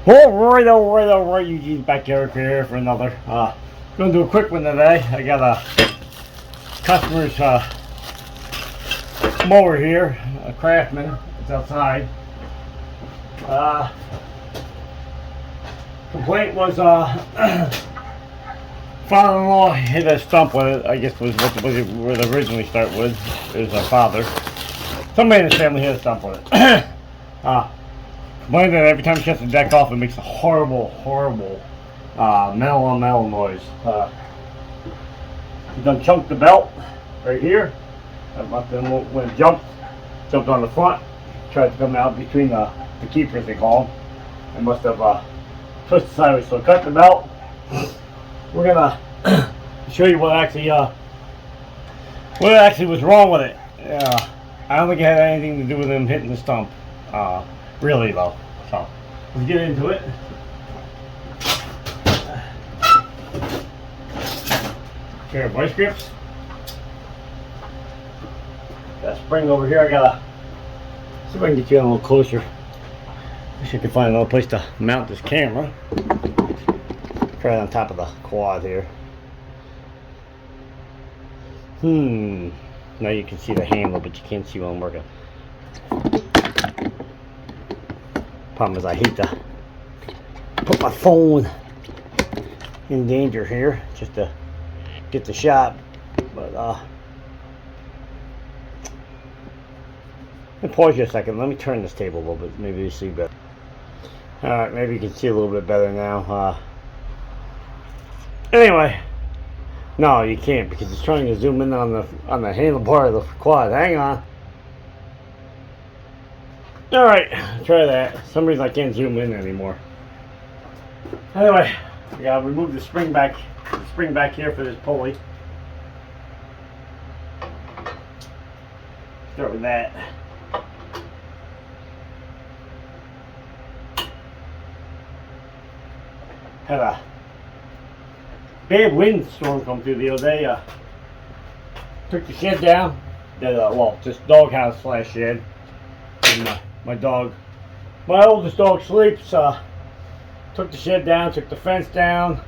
Alright, Eugene's Backyard here for another. Gonna do a quick one today. I got a customer's mower here, a Craftsman. It's outside. Complaint was father-in-law hit a stump with it. I guess was what it would originally start with. It was a father. Somebody in his family hit a stump with it. Complained that every time she shuts the deck off, it makes a horrible metal on metal noise. He done chunked the belt right here. When it jumped on the front, tried to come out between the keepers, they call them. It must have twisted sideways. So cut the belt. We're gonna show you what actually was wrong with it. I don't think it had anything to do with him hitting the stump. Really though. So let's get into it. Pair of vice grips. Got a spring over here. I gotta see if I can get you in a little closer. Wish I could find another place to mount this camera. Try it on top of the quad here. Now you can see the handle, but you can't see while I'm working. Problem is I hate to put my phone in danger here just to get the shot, but let me pause you a second. Let me turn this table a little bit. Maybe you see better. Alright, maybe you can see a little bit better now. Anyway, no, you can't because it's trying to zoom in on the handlebar of the quad. Hang on. Alright, try that. For some reason I can't zoom in anymore. Anyway, I gotta remove the spring back here for this pulley. Start with that. Had a bad windstorm come through the other day. Took the shed down. This doghouse / shed. And, my oldest dog sleeps. Took the shed down, took the fence down,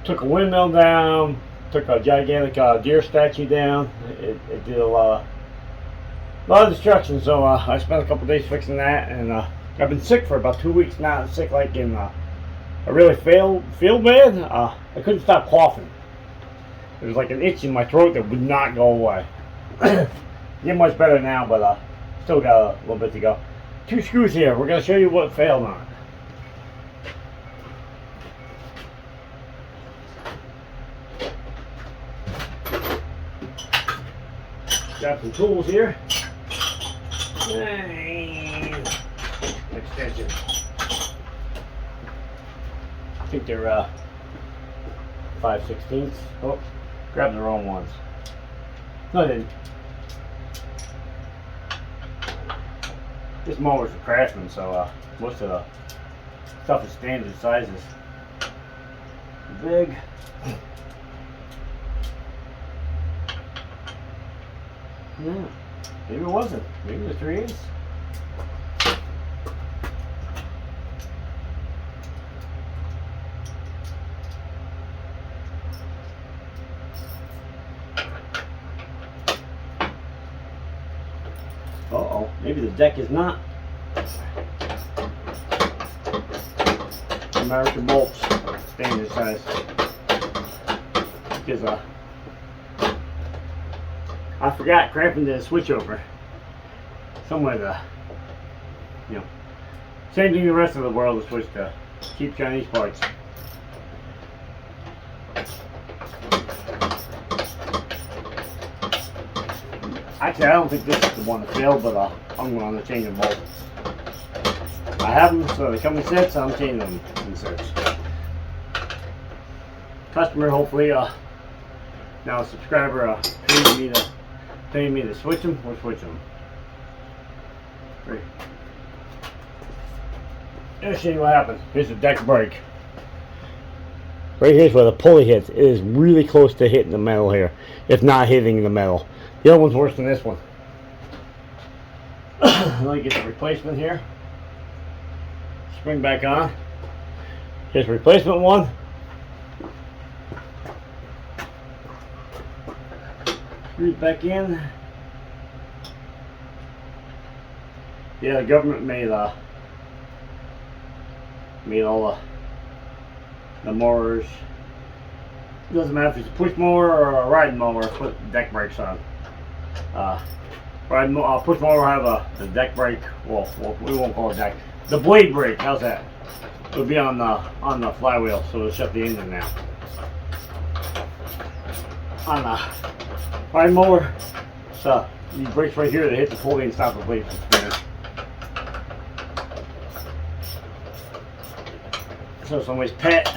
took a windmill down, took a gigantic deer statue down. It did a lot of destruction. So I spent a couple days fixing that, and I've been sick for about 2 weeks now. Sick like in I really feel bad. I couldn't stop coughing. There was like an itch in my throat that would not go away. Get much better now, but still got a little bit to go. 2 screws here. We're going to show you what failed on it. Got some tools here. And extension. I think they're 5/16. Oh, grabbed the wrong ones. No, I didn't. This mower's a Craftsman, so most of the stuff is standard sizes. Big. Yeah, maybe it wasn't. Maybe it was 3/8. Uh-oh, maybe the deck is not. American bolts, standard size. Because I forgot Craftsman did a switch over. Somewhere same thing the rest of the world is switched to cheap Chinese parts. Actually, I don't think this is the one that failed, but I'm going to change them both. I have them, so they come in sets, I'm changing them in sets. Customer, hopefully, now a subscriber, paying me to switch them. We're switching them. Great. Let's see what happens. Here's the deck break. Right here's where the pulley hits. It is really close to hitting the metal here, if not hitting the metal. The other one's worse than this one. Let me get the replacement here. Spring back on. Here's replacement one. Screw it back in. Yeah, the government made all the mowers. It doesn't matter if it's a push mower or a riding mower. Put deck brakes on. Push mower will have the deck brake. Well, we won't call it deck. The blade brake. How's that? It'll be on the flywheel, so it'll shut the engine down. On the riding mower, so these brakes right here that hit the pulley and stop the blade from spinning. So somebody's pet,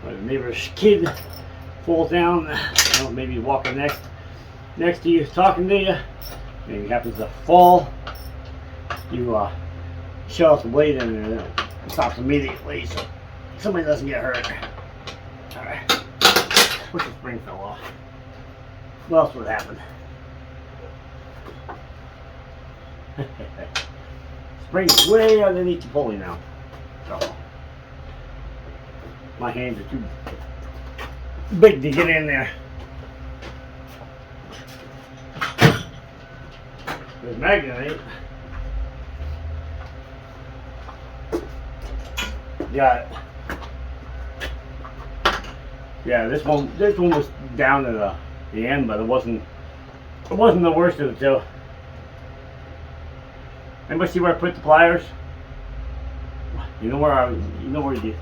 or the neighbor's kid falls down, you know, maybe walking next to you, talking to you, maybe happens to fall, you shut off the blade and it stops immediately so somebody doesn't get hurt. Alright, wish the spring fell off. What else would happen? Spring's way underneath the pulley now. So my hands are too big to get in there. There's magnet. Got it. Yeah, this one was down to the end, but it wasn't the worst of the two. Anybody see where I put the pliers? You know where you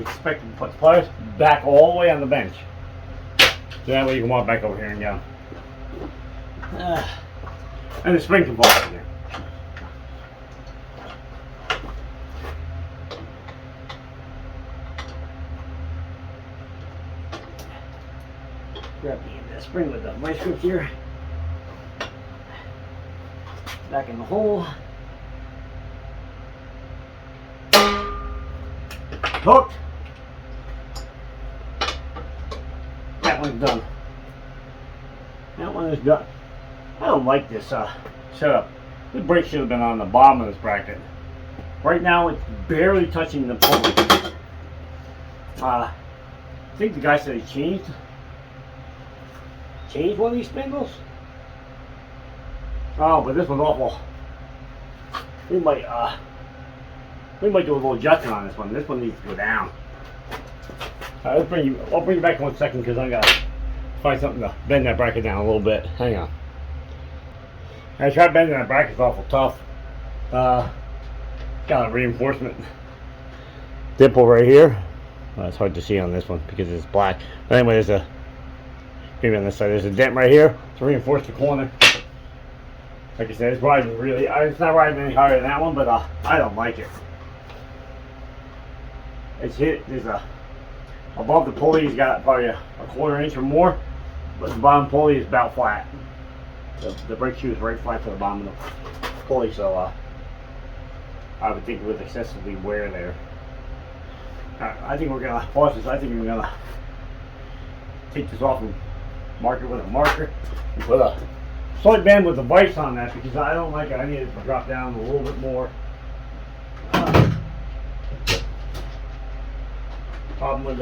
expect to put the pliers? Back all the way on the bench. So that way you can walk back over here and go. And the spring can fall in there. Grab the spring with the vice grips here. Back in the hole. Hooked. That one's done. That one is done. I don't like this setup. The brake should have been on the bottom of this bracket. Right now it's barely touching the pulley. I think the guy said he changed one of these spindles. Oh, but this one's awful. We might do a little adjustment on this one. This one needs to go down. I'll bring you back in 1 second because I gotta find something to bend that bracket down a little bit. Hang on. I tried bending that bracket. It's awful tough. Got a reinforcement dimple right here. Well, it's hard to see on this one because it's black. But anyway, maybe on this side, there's a dent right here to reinforce the corner. Like I said, it's not riding any higher than that one, but I don't like it. There's above the pulley, he's got probably a 1/4 inch or more, but the bottom pulley is about flat. The brake shoe is right flat to the bottom of the pulley, so I would think it would excessively wear there. I think we're gonna pause this. I think we're gonna take this off and mark it with a marker and put a slight band with the vise on that because I don't like it. I need it to drop down a little bit more. Problem with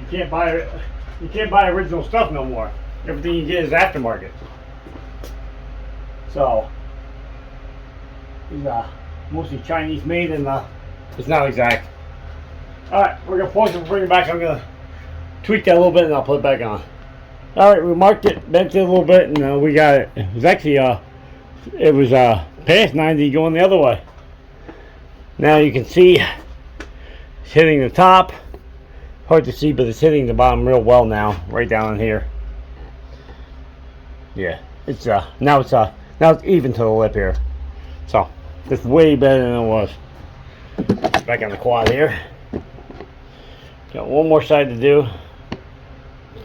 you can't buy original stuff no more. Everything you get is aftermarket. So these mostly Chinese made and it's not exact. Alright, we're gonna pause it and bring it back. I'm gonna tweak that a little bit and I'll put it back on. Alright, we marked it, bent it a little bit, and we got it. It was actually past 90 going the other way. Now you can see it's hitting the top. Hard to see, but it's hitting the bottom real well now, right down in here. Yeah, it's now it's even to the lip here. So it's way better than it was. Back on the quad here. Got one more side to do.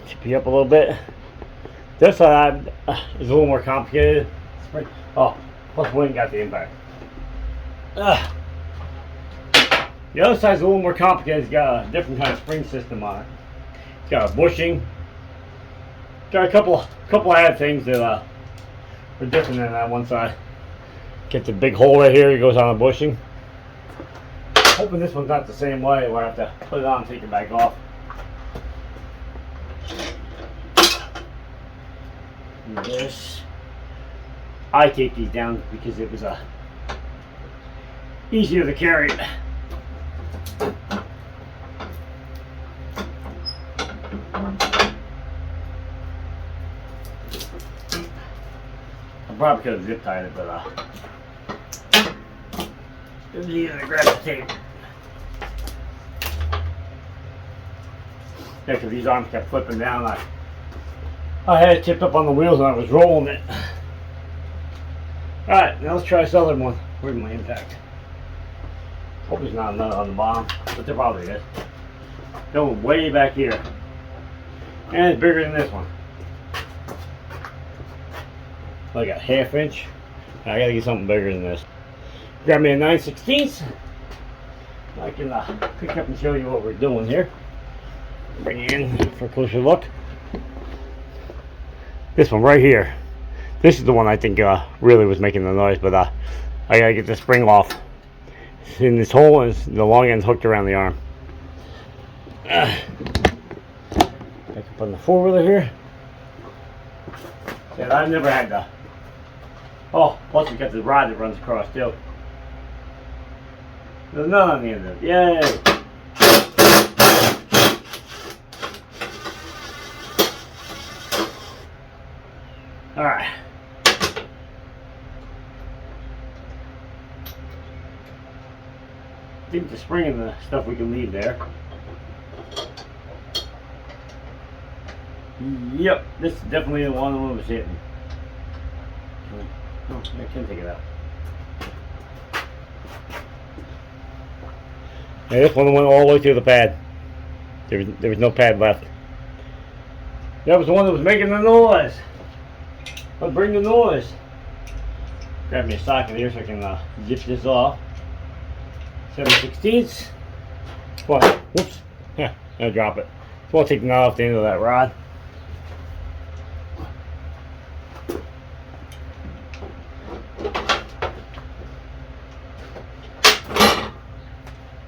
Tip you up a little bit. This side is a little more complicated. Oh, plus we ain't got the impact. The other side's a little more complicated. It's got a different kind of spring system on it. It's got a bushing. Got a couple added things that are different than that one side. Get the big hole right here. It goes on the bushing. Hoping this one's not the same way where I have to put it on and take it back off. And this, I take these down because it was easier to carry. I probably could have zip tied it, but it was easier to grab the tape. Yeah, because these arms kept flipping down. I had it tipped up on the wheels and I was rolling it. Alright, now let's try this other one. Where's my impact? Hope there's not another on the bottom, but there probably is. Going way back here. And it's bigger than this one. Like a ½ inch. I gotta get something bigger than this. Grab me a 9/16. I can pick up and show you what we're doing here. Bring it in for a closer look. This one right here. This is the one I think really was making the noise, but I gotta get the spring off. It's in this hole, and the long end's hooked around the arm. Back up on the four-wheeler here. And I've never had the. Oh, plus we got the rod that runs across too. There's none on the end of it. Yay! Alright. I think the spring and the stuff we can leave there. Yep, this is definitely the one that was hitting. Oh, I can take it out. Yeah, this one went all the way through the pad. There was no pad left. That was the one that was making the noise. Let's bring the noise. Grab me a socket here so I can zip this off. 7/16. What? Whoops. Yeah, I'll drop it. So I'll take the knot off the end of that rod.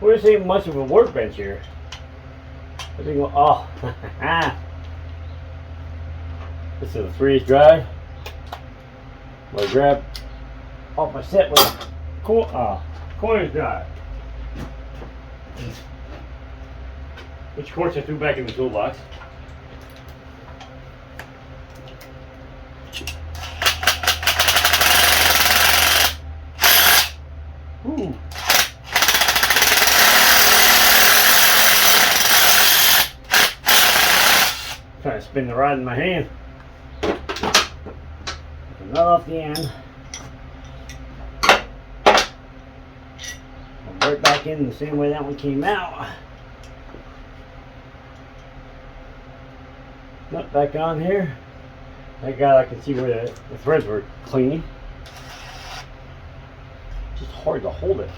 Well, this ain't much of a workbench here. I think, oh, this is a 3/8 drive. I grab off my set with a corner drive, which of course I threw back in the toolbox. Ooh. Trying to spin the rod in my hand. Nut off the end. Right back in the same way that one came out. Nut back on here. Thank God I can see where the threads were clean. Just hard to hold it.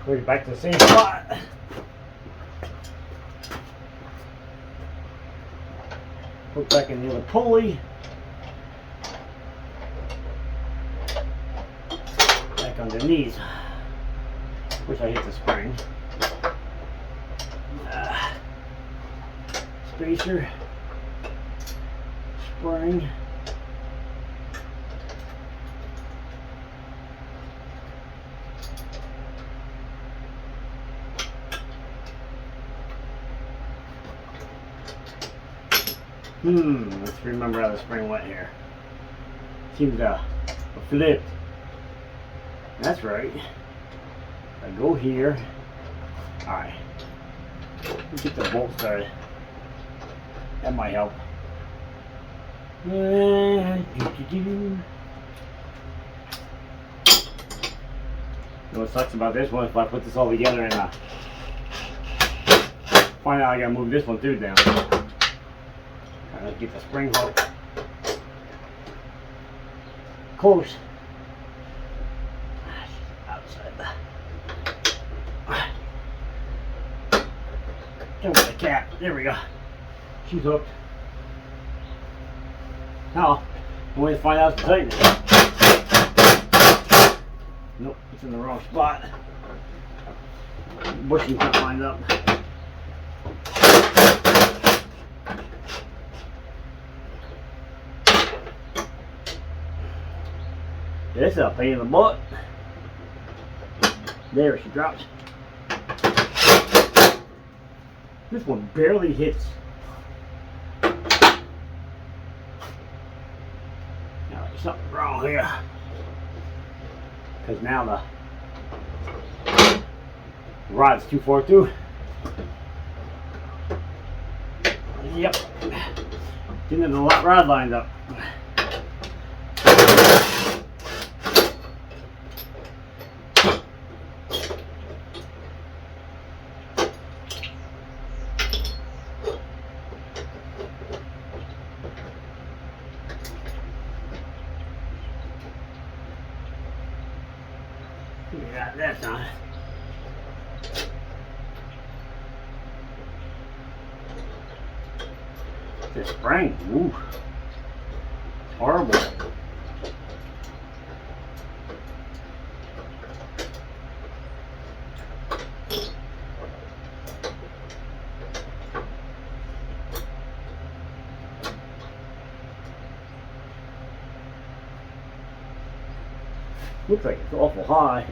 Put it back to the same spot. Put back in the other pulley. Back underneath. Wish I hit the spring. Spacer. Spring. Let's remember how the spring went here. Seems flipped. That's right. I go here. Alright. Let's get the bolt started. That might help. You know what sucks about this one? If I put this all together and find out I gotta move this one too down. Let's get the spring hook close. Outside the. Come with the cap. There we go. She's hooked. Now, I'm going to find out the tightness. Nope, it's in the wrong spot. Bushing can't line up. This is a pain in the butt. There, she drops. This one barely hits. Now, there's something wrong here. Because now the rod's too far through. Yep. Didn't have the rod lined up. We got that done. This spring, ooh, horrible. Looks like it's awful high.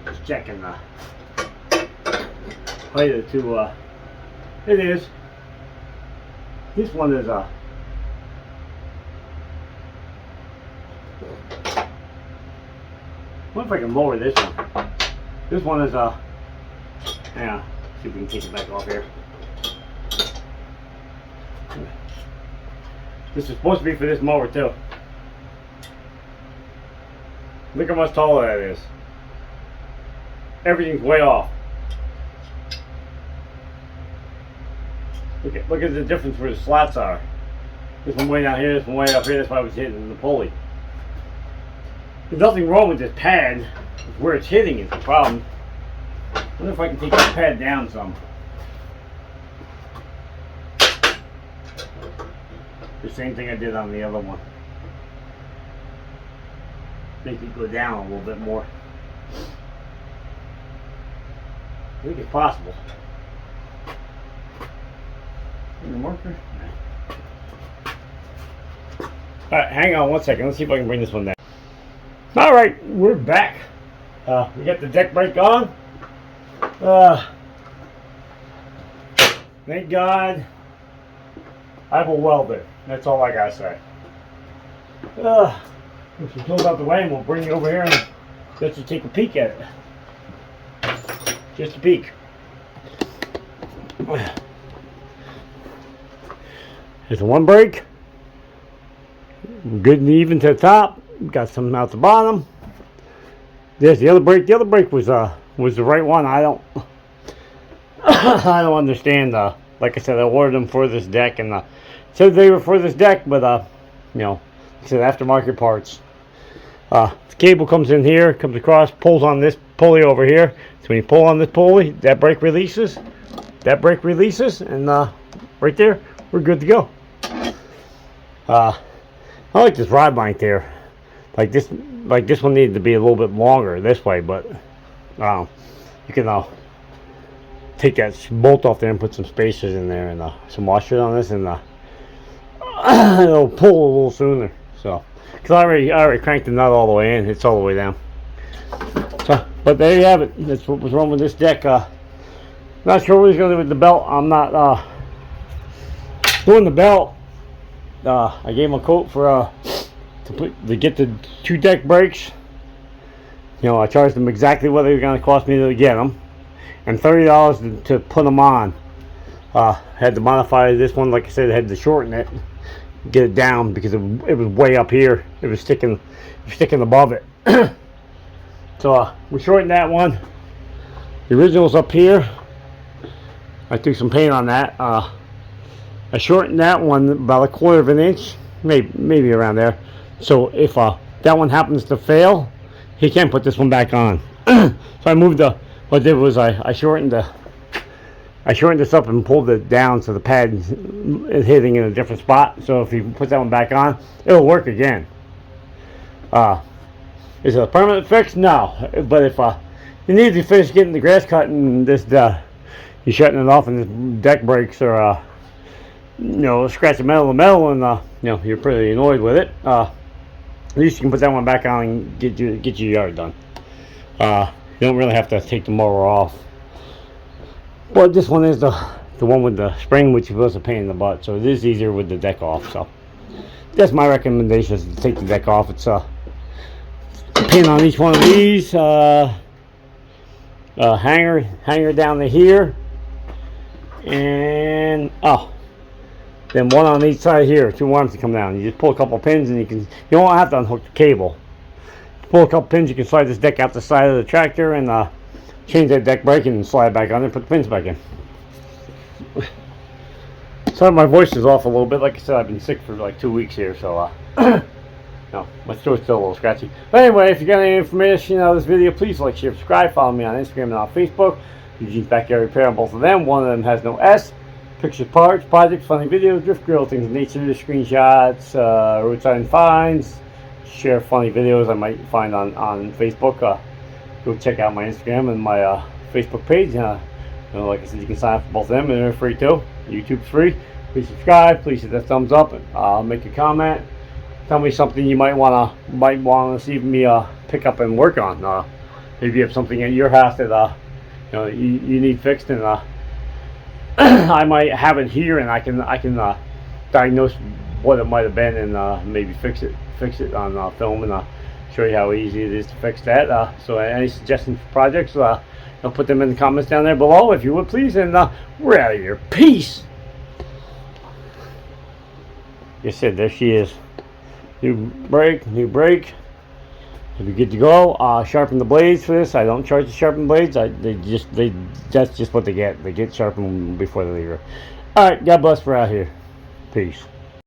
Just checking the height of the two. It is. This one is I wonder if I can lower this one. This one is yeah. See if we can take it back off here. This is supposed to be for this mower too. Look how much taller that is. Everything's way off. Look at the difference where the slats are. This one way down here, this one way up here. That's why I was hitting the pulley. There's nothing wrong with this pad. Where it's hitting is the problem. I wonder if I can take this pad down some. The same thing I did on the other one. Make it go down a little bit more. I think it's possible. In the marker? Alright, hang on one second. Let's see if I can bring this one down. Alright, we're back. We got the deck brake on. Thank God I have a welder. That's all I gotta say. If you pull it out the way, and we'll bring it over here and let you take a peek at it. Just a peek. There's one brake. Good and even to the top. Got some out the bottom. There's the other brake. The other brake was the right one. I don't I don't understand. Like I said, I ordered them for this deck and said they were for this deck, but you know, it's aftermarket parts. The cable comes in here, comes across, pulls on this pulley over here. So when you pull on this pulley, that brake releases. That brake releases, and right there, we're good to go. I like this rod length here. Like this one needed to be a little bit longer this way, but you can take that bolt off there and put some spacers in there and some washers on this, and it'll pull a little sooner. So, because I already cranked the nut all the way in, it's all the way down. So, but there you have it. That's what was wrong with this deck. Not sure what he's going to do with the belt. I'm not doing the belt. I gave him a quote for to get the 2 deck brakes. You know, I charged them exactly what they were going to cost me to get them, and $30 to put them on. Had to modify this one, like I said, I had to shorten it, get it down because it was way up here. It was sticking above it. So we shortened that one. The original's up here. I threw some paint on that. I shortened that one about 1/4 of an inch, maybe around there. So if that one happens to fail, he can't put this one back on. So I moved what I did was I shortened I shortened this up and pulled it down so the pad is hitting in a different spot. So if you put that one back on, it'll work again. Is it a permanent fix? No. But if you need to finish getting the grass cut and this you're shutting it off and the deck breaks or scratch the metal to metal and you're pretty annoyed with it, at least you can put that one back on and get your yard done. You don't really have to take the mower off. But this one is the one with the spring, which was a pain in the butt, so it is easier with the deck off. So that's my recommendation, is to take the deck off. It's a pin on each one of these, hanger down to here, and then one on each side here, 2 arms to come down. You just pull a couple pins and you don't have to unhook the cable. Pull a couple pins, you can slide this deck out the side of the tractor and change that deck brake and slide it back on and put the pins back in. Sorry, my voice is off a little bit. Like I said, I've been sick for like 2 weeks here, so no, my throat's still a little scratchy. But anyway, if you got any information out of this video, please like, share, subscribe. Follow me on Instagram and on Facebook. Eugene's Backyard Repair on both of them. One of them has no S. Pictures, parts, projects, funny videos, drift grill, things of nature, screenshots, roadside finds, share funny videos I might find on Facebook. Go check out my Instagram and my Facebook page. Like I said, you can sign up for both of them and they're free too. YouTube's free. Please subscribe. Please hit that thumbs up and make a comment. Tell me something you might wanna see me pick up and work on. Maybe you have something at your house that you need fixed, and I might have it here, and I can diagnose what it might have been and maybe fix it on film and show you how easy it is to fix that. So any suggestions for projects, I'll put them in the comments down there below if you would please, and we're out of here. Peace. Like I said, there she is. New brake. If you're good to go, sharpen the blades for this. I don't charge to sharpen blades. That's just what they get. They get sharpened before they leave her. All right, God bless. We're out here. Peace.